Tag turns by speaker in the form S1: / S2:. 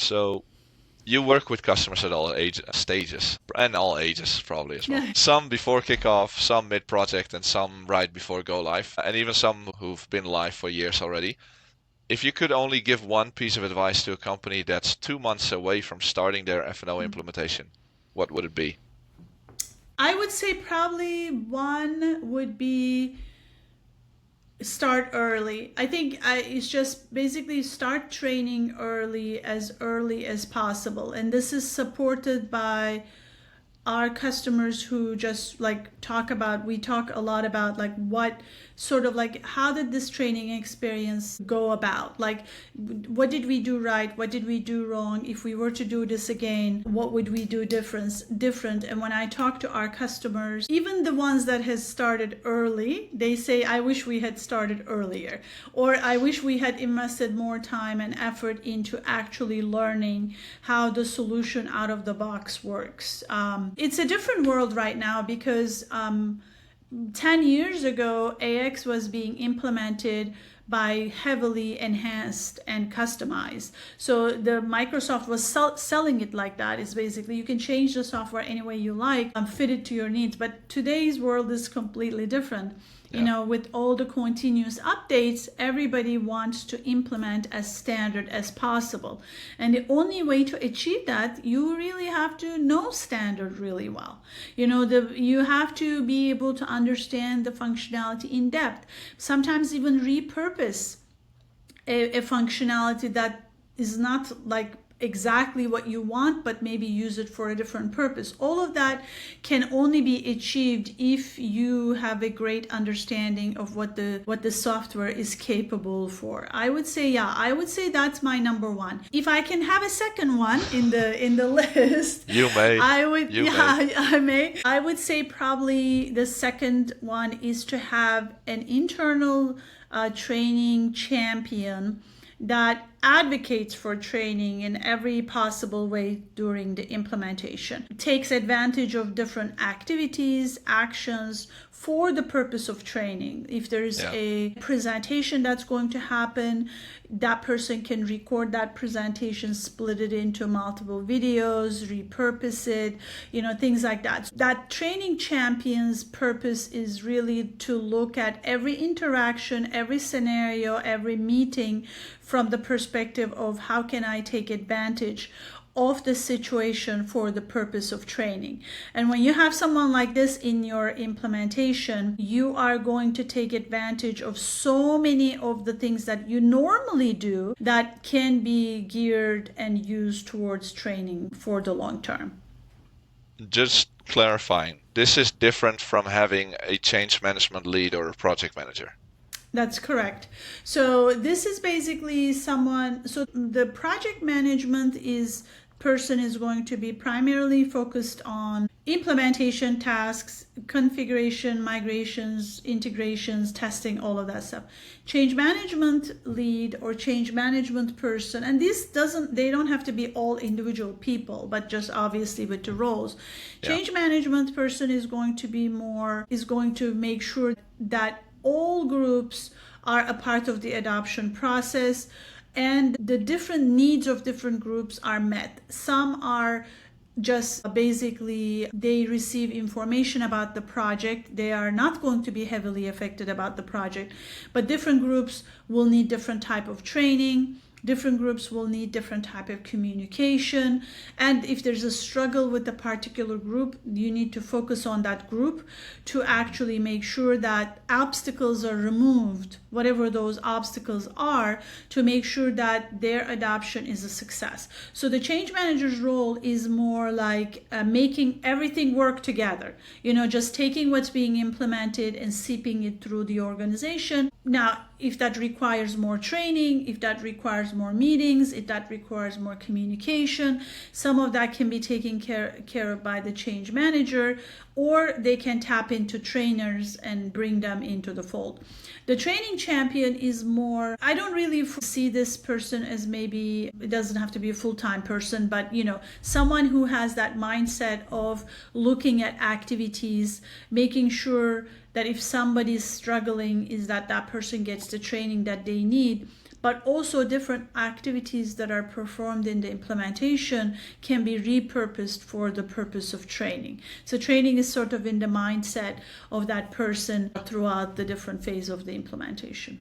S1: So you work with customers at all stages, and all ages probably as well. Some before kickoff, some mid-project, and some right before go live, and even some who've been live for years already. If you could only give one piece of advice to a company that's 2 months away from starting their F&O implementation, what would it be?
S2: I would say probably one would be start early. I think it's just basically start training early as possible. And this is supported by our customers who just like we talk a lot about like what sort of like how did this training experience go about, like what did we do right, what did we do wrong, if we were to do this again what would we do different. And when I talk to our customers, even the ones that has started early, they say I wish we had started earlier, or I wish we had invested more time and effort into actually learning how the solution out of the box works. It's a different world right now because 10 years ago, AX was being implemented by heavily enhanced and customized. So the Microsoft was selling it like that. It's basically you can change the software any way you like, fit it to your needs. But today's world is completely different. You know, with all the continuous updates, everybody wants to implement as standard as possible. And the only way to achieve that, you really have to know standard really well. You know, you have to be able to understand the functionality in depth. Sometimes even repurpose a functionality that is not like exactly what you want, but maybe use it for a different purpose. All of that can only be achieved if you have a great understanding of what the software is capable for. I would say that's my number one. If I can have a second one in the list,
S1: You may.
S2: I may. I would say probably the second one is to have an internal training champion that advocates for training in every possible way during the implementation. It takes advantage of different activities, actions for the purpose of training. If there's a presentation that's going to happen, that person can record that presentation, split it into multiple videos, repurpose it, things like that. That training champion's purpose is really to look at every interaction, every scenario, every meeting from the perspective of how can I take advantage of the situation for the purpose of training. And when you have someone like this in your implementation, you are going to take advantage of so many of the things that you normally do that can be geared and used towards training for the long term.
S1: Just clarifying, this is different from having a change management lead or a project manager.
S2: That's correct. So this is basically so the project management person is going to be primarily focused on implementation tasks, configuration, migrations, integrations, testing, all of that stuff. Change management lead or change management person, and they don't have to be all individual people, but just obviously with the roles. Change management person is going to make sure that all groups are a part of the adoption process and the different needs of different groups are met. Some are just basically they receive information about the project. They are not going to be heavily affected about the project, but different groups will need different type of training. Different groups will need different type of communication, and if there's a struggle with a particular group, you need to focus on that group to actually make sure that obstacles are removed, whatever those obstacles are, to make sure that their adoption is a success. So the change manager's role is more like making everything work together, just taking what's being implemented and seeping it through the organization. Now, if that requires more training, if that requires more meetings, if that requires more communication, some of that can be taken care of by the change manager, or they can tap into trainers and bring them into the fold. The training champion is more, I don't really see this person as maybe, it doesn't have to be a full-time person, but someone who has that mindset of looking at activities, making sure that if somebody's struggling, is that person gets the training that they need. but also different activities that are performed in the implementation can be repurposed for the purpose of training. So training is sort of in the mindset of that person throughout the different phase of the implementation.